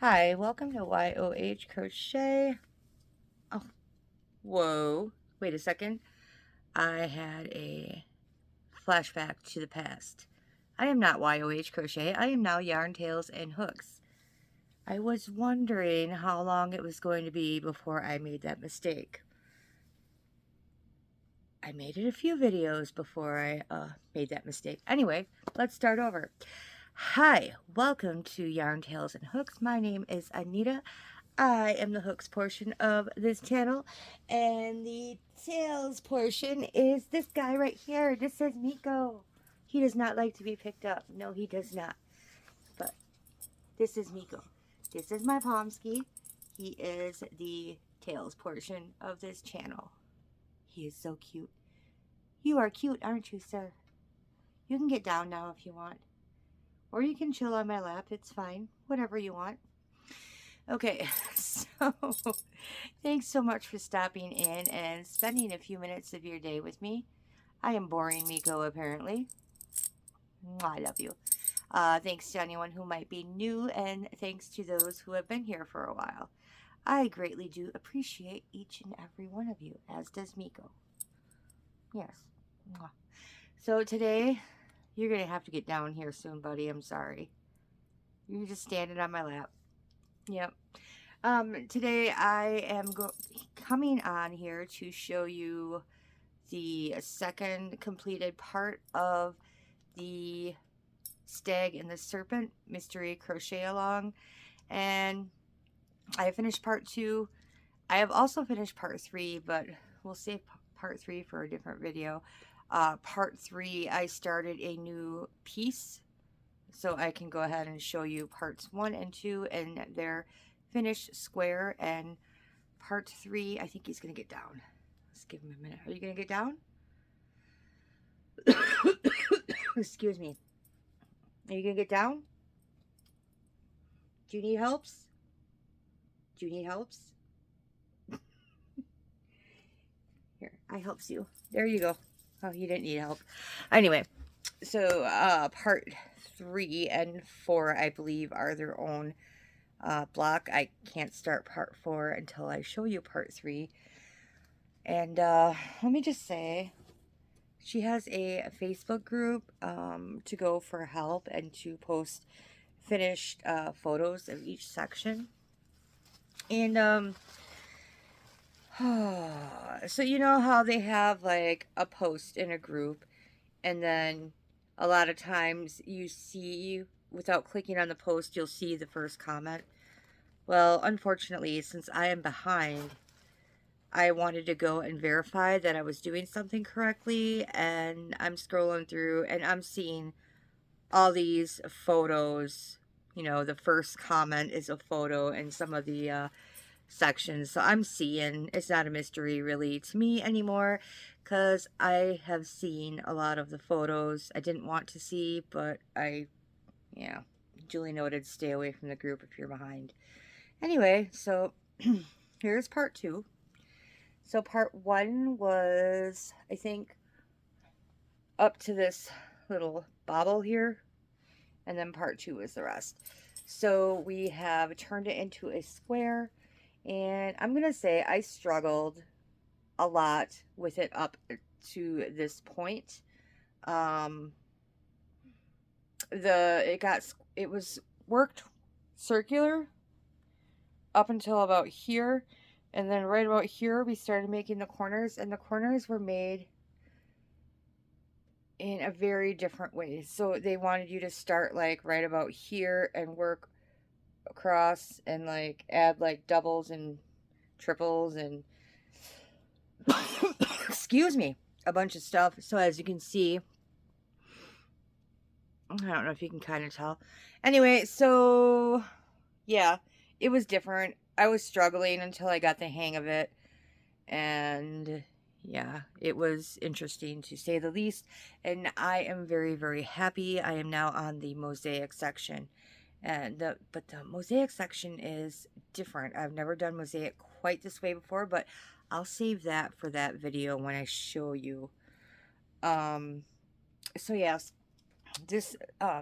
Hi, welcome to YOH Crochet. Oh, whoa. Wait a second. I had a flashback to the past. I am not YOH Crochet. I am now Yarn Tails and Hooks. I was wondering how long it was going to be before I made that mistake. I made it a few videos before I made that mistake. Anyway, let's start over. Hi, welcome to Yarn Tails and Hooks. My name is Anita. I am the hooks portion of this channel, and the tails portion is this guy right here. This says Miko. He does not like to be picked up. No, he does not. But this is Miko. This is my Pomsky. He is the tails portion of this channel. He is so cute. You are cute, aren't you, sir? You can get down now if you want. Or you can chill on my lap. It's fine. Whatever you want. Okay, so thanks so much for stopping in and spending a few minutes of your day with me. I am boring Miko, apparently. I love you. Thanks to anyone who might be new, and thanks to those who have been here for a while. I greatly do appreciate each and every one of you, as does Miko. Yes. So today, you're going to have to get down here soon, buddy. I'm sorry. You're just standing on my lap. Yep. Today I am coming on here to show you the second completed part of the Stag and the Serpent mystery crochet along, and I finished part 2. I have also finished part 3, but we'll save part 3 for a different video. Part 3, I started a new piece, so I can go ahead and show you parts 1 and 2 and their finished square, and part 3, I think he's going to get down. Let's give him a minute. Are you going to get down? Excuse me. Are you going to get down? Do you need helps? Do you need helps? Here, I helps you. There you go. Oh, you didn't need help. Anyway, so part 3 and 4, I believe, are their own block. I can't start part 4 until I show you part 3. And let me just say, she has a Facebook group to go for help and to post finished photos of each section. And so you know how they have like a post in a group, and then a lot of times you see, without clicking on the post, you'll see the first comment. Well, unfortunately, since I am behind, I wanted to go and verify that I was doing something correctly, and I'm scrolling through and I'm seeing all these photos. You know, the first comment is a photo in some of the sections. So I'm seeing, it's not a mystery really to me anymore, because I have seen a lot of the photos I didn't want to see, but yeah, Julie noted, stay away from the group if you're behind. Anyway, so here's part 2. So part 1 was, I think, up to this little bobble here, and then part 2 is the rest. So we have turned it into a square, and I'm gonna say I struggled a lot with it up to this point. It was worked circular up until about here, and then right about here we started making the corners, and the corners were made in a very different way. So they wanted you to start like right about here and work across and like add like doubles and triples and excuse me, a bunch of stuff. So as you can see, I don't know if you can kind of tell. Anyway, so yeah, it was different. I was struggling until I got the hang of it, and yeah, it was interesting to say the least, and I am very, very happy. I am now on the mosaic section, and but the mosaic section is different. I've never done mosaic quite this way before, but I'll save that for that video when I show you. So yes, this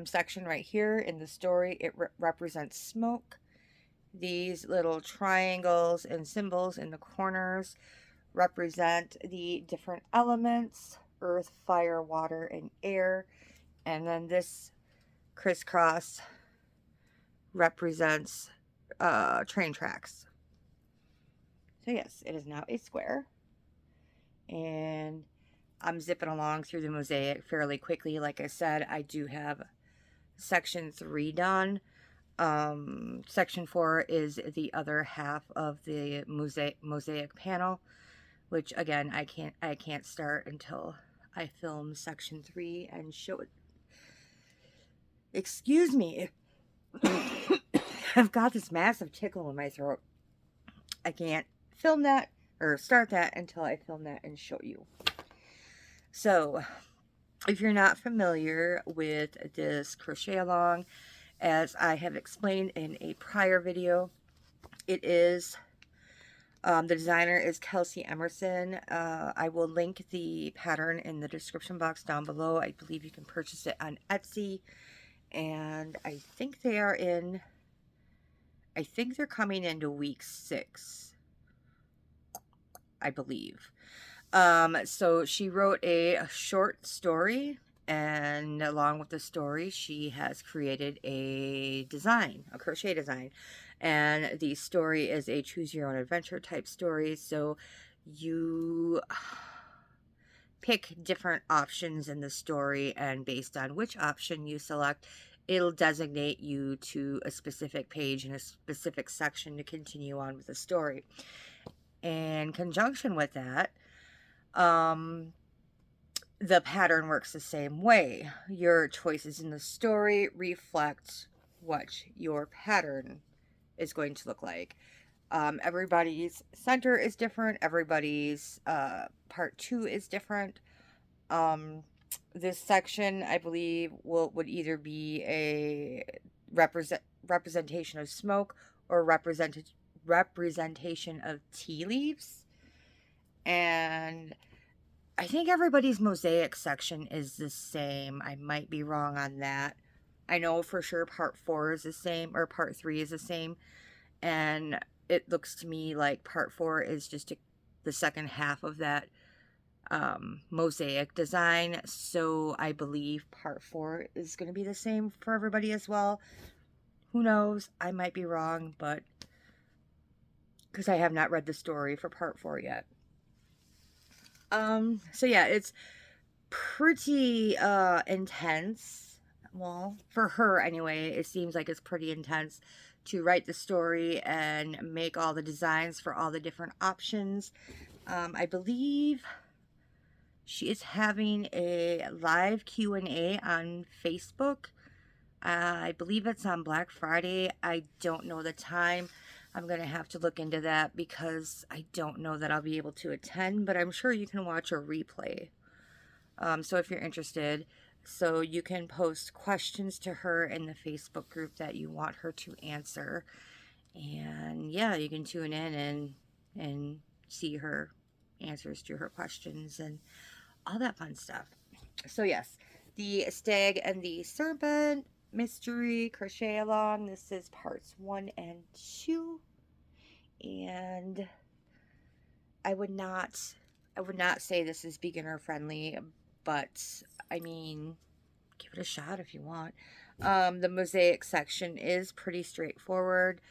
section right here in the story, it represents smoke, These little triangles and symbols in the corners represent the different elements: earth, fire, water, and air. And then this crisscross represents train tracks. So yes, it is now a square. And I'm zipping along through the mosaic fairly quickly. Like I said, I do have section 3 done. Section 4 is the other half of the mosaic panel, which again I can't start until I film section 3 and show it. Excuse me. I've got this massive tickle in my throat. I can't film that or start that until I film that and show you. So, if you're not familiar with this crochet along, as I have explained in a prior video, it is, the designer is Kelsey Emerson. I will link the pattern in the description box down below. I believe you can purchase it on Etsy, and I think they're coming into week 6, I believe. So she wrote a short story, and along with the story, she has created a design, a crochet design. And the story is a choose your own adventure type story. So you pick different options in the story, and based on which option you select, it'll designate you to a specific page in a specific section to continue on with the story. In conjunction with that, the pattern works the same way. Your choices in the story reflect what your pattern is going to look like. Everybody's center is different. Everybody's part 2 is different. This section, I believe, would either be a representation of smoke or representation of tea leaves. And I think everybody's mosaic section is the same. I might be wrong on that. I know for sure part 4 is the same, or part 3 is the same. And it looks to me like part 4 is just the second half of that mosaic design. So I believe part 4 is going to be the same for everybody as well. Who knows? I might be wrong, but because I have not read the story for part 4 yet. So yeah, it's pretty intense. Well, for her anyway, it seems like it's pretty intense to write the story and make all the designs for all the different options. I believe she is having a live Q&A on Facebook. I believe it's on Black Friday. I don't know the time. I'm going to have to look into that because I don't know that I'll be able to attend, but I'm sure you can watch a replay. So if you're interested, so you can post questions to her in the Facebook group that you want her to answer. And yeah, you can tune in and see her answers to her questions and all that fun stuff. So yes, the Stag and the Serpent mystery crochet along. This is parts 1 and 2. And I would not say this is beginner friendly, but I mean, give it a shot if you want. The mosaic section is pretty straightforward.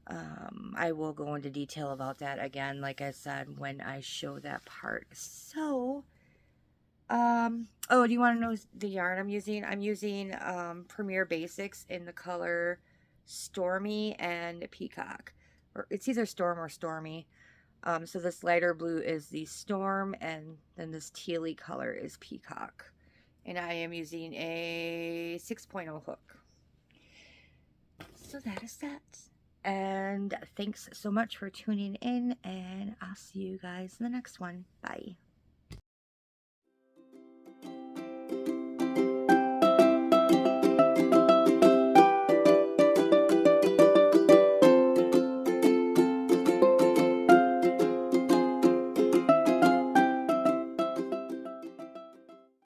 I will go into detail about that again, like I said, when I show that part. So, oh, do you want to know the yarn I'm using? I'm using Premier Basics in the color Stormy and Peacock. Or it's either Storm or Stormy. So this lighter blue is the Storm, and then this tealy color is Peacock. And I am using a 6.0 hook. So that is that. And thanks so much for tuning in, and I'll see you guys in the next one. Bye.